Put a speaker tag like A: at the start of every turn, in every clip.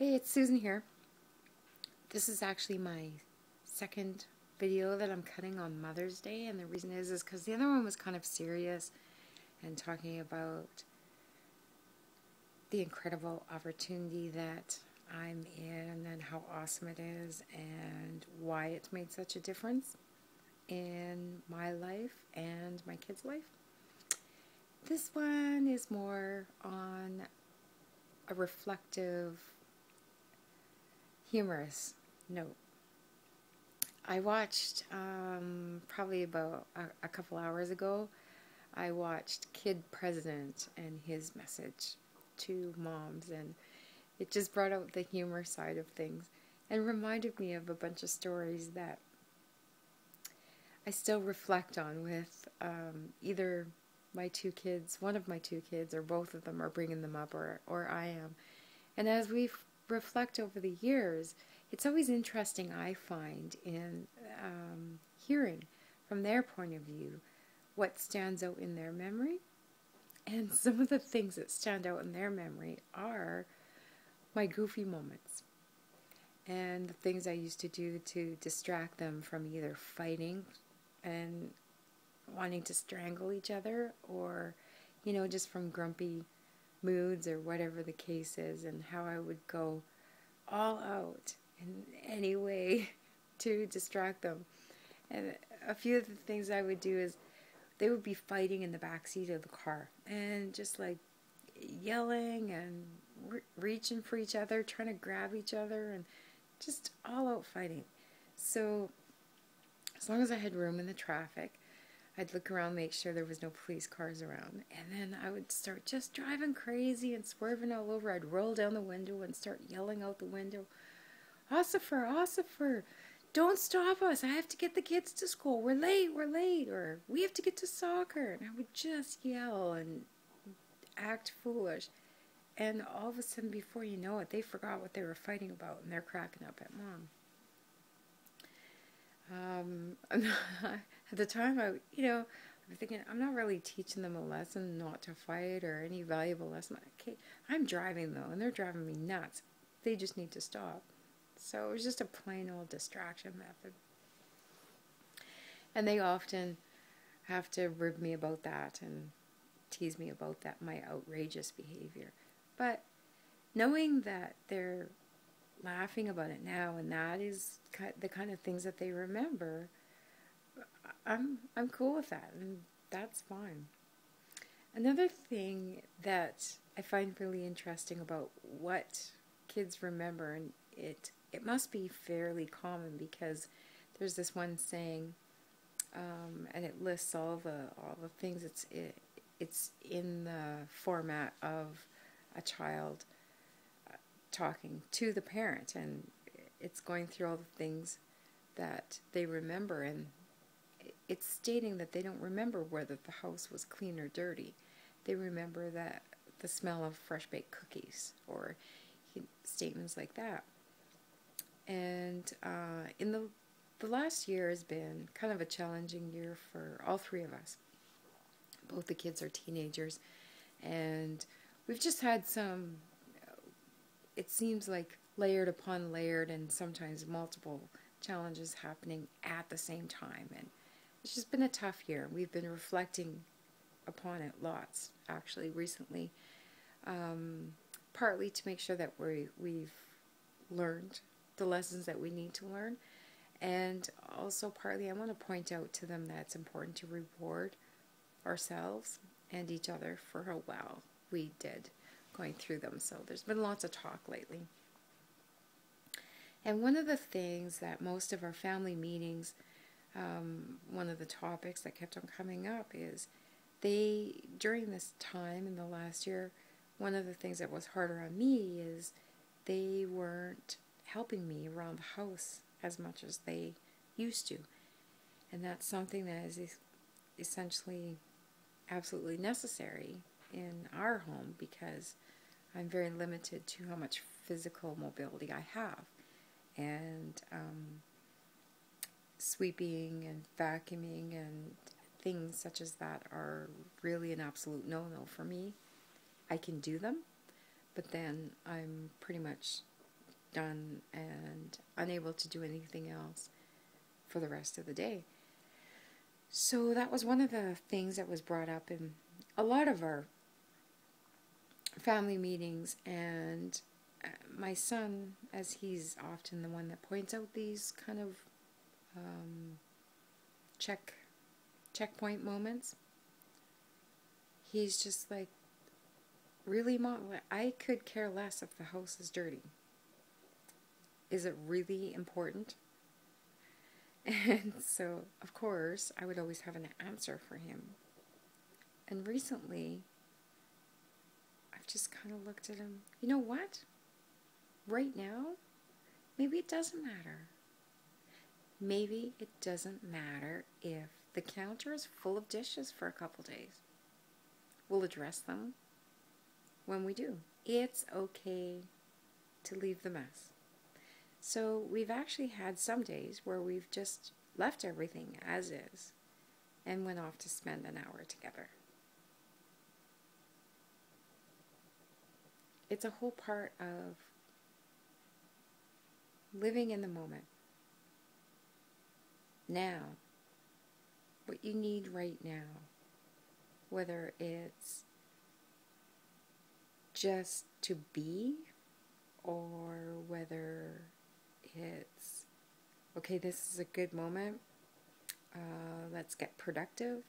A: Hey, it's Susan here. This is actually my second video that I'm cutting on Mother's Day, and the reason is because the other one was kind of serious and talking about the incredible opportunity that I'm in and how awesome it is and why it's made such a difference in my life and my kids' life. This one is more on a reflective, humorous note. I watched, probably about a couple hours ago, I watched Kid President and his message to moms, and it just brought out the humor side of things and reminded me of a bunch of stories that I still reflect on with either my two kids, one of my two kids, or both of them are bringing them up, or I am. And as we reflect over the years, it's always interesting, I find, in hearing from their point of view what stands out in their memory. And some of the things that stand out in their memory are my goofy moments and the things I used to do to distract them from either fighting and wanting to strangle each other, or, just from grumpy moods or whatever the case is, and how I would go all out in any way to distract them. And a few of the things I would do is they would be fighting in the back seat of the car and just like yelling and reaching for each other, trying to grab each other, and just all out fighting. So as long as I had room in the traffic, I'd look around, make sure there was no police cars around, and then I would start just driving crazy and swerving all over. I'd roll down the window and start yelling out the window, "Ossifer, Ossifer, don't stop us. I have to get the kids to school. We're late, or we have to get to soccer." And I would just yell and act foolish. And all of a sudden, before you know it, they forgot what they were fighting about, and they're cracking up at Mom. At the time, I'm thinking, I'm not really teaching them a lesson not to fight or any valuable lesson. Okay, I'm driving though, and they're driving me nuts. They just need to stop. So it was just a plain old distraction method. And they often have to rib me about that and tease me about that, my outrageous behavior. But knowing that they're laughing about it now, and that is the kind of things that they remember, I'm cool with that, and that's fine. Another thing that I find really interesting about what kids remember, and it must be fairly common, because there's this one saying, and it lists all the things. It's in the format of a child talking to the parent, and it's going through all the things that they remember, and it's stating that they don't remember whether the house was clean or dirty. They remember that the smell of fresh baked cookies, or statements like that. And in the last year has been kind of a challenging year for all three of us. Both the kids are teenagers, and we've just had some, it seems like, layered upon layered, and sometimes multiple challenges happening at the same time. And it's just been a tough year. We've been reflecting upon it lots, actually, recently. Partly to make sure that we've learned the lessons that we need to learn. And also partly I want to point out to them that it's important to reward ourselves and each other for how well we did going through them. So there's been lots of talk lately. And one of the things that most of our family meetings, one of the topics that kept on coming up is during this time in the last year, one of the things that was harder on me is they weren't helping me around the house as much as they used to. And that's something that is essentially absolutely necessary in our home, because I'm very limited to how much physical mobility I have. And sweeping and vacuuming and things such as that are really an absolute no-no for me. I can do them, but then I'm pretty much done and unable to do anything else for the rest of the day. So that was one of the things that was brought up in a lot of our family meetings, and my son, as he's often the one that points out these kind of checkpoint moments, he's just like, really, Mom, I could care less if the house is dirty. Is it really important? And so, of course, I would always have an answer for him. And recently, I've just kind of looked at him. You know what? Right now, maybe it doesn't matter. Maybe it doesn't matter if the counter is full of dishes for a couple days. We'll address them when we do. It's okay to leave the mess. So we've actually had some days where we've just left everything as is and went off to spend an hour together. It's a whole part of living in the moment. Now, what you need right now, whether it's just to be, or whether it's, okay, this is a good moment, let's get productive.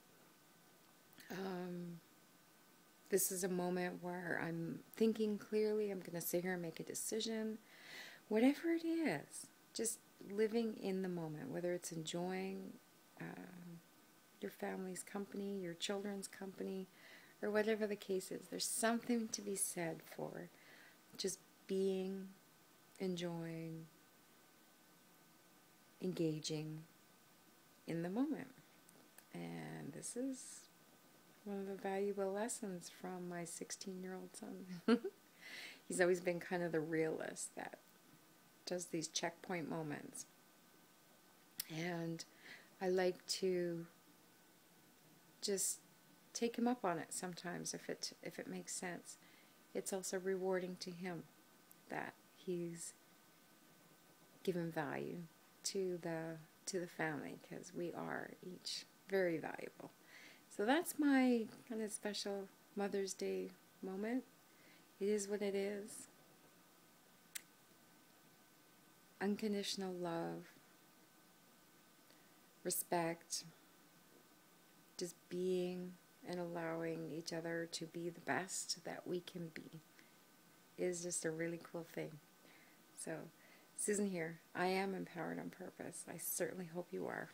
A: This is a moment where I'm thinking clearly, I'm going to sit here and make a decision. Whatever it is, just living in the moment, whether it's enjoying your family's company, your children's company, or whatever the case is. There's something to be said for just being, enjoying, engaging in the moment. And this is one of the valuable lessons from my 16-year-old son. He's always been kind of the realist that does these checkpoint moments. And I like to just take him up on it sometimes if it makes sense. It's also rewarding to him that he's given value to the family, because we are each very valuable. So that's my kind of special Mother's Day moment. It is what it is. Unconditional love, respect, just being and allowing each other to be the best that we can be is just a really cool thing. So, Susan here. I am empowered on purpose. I certainly hope you are.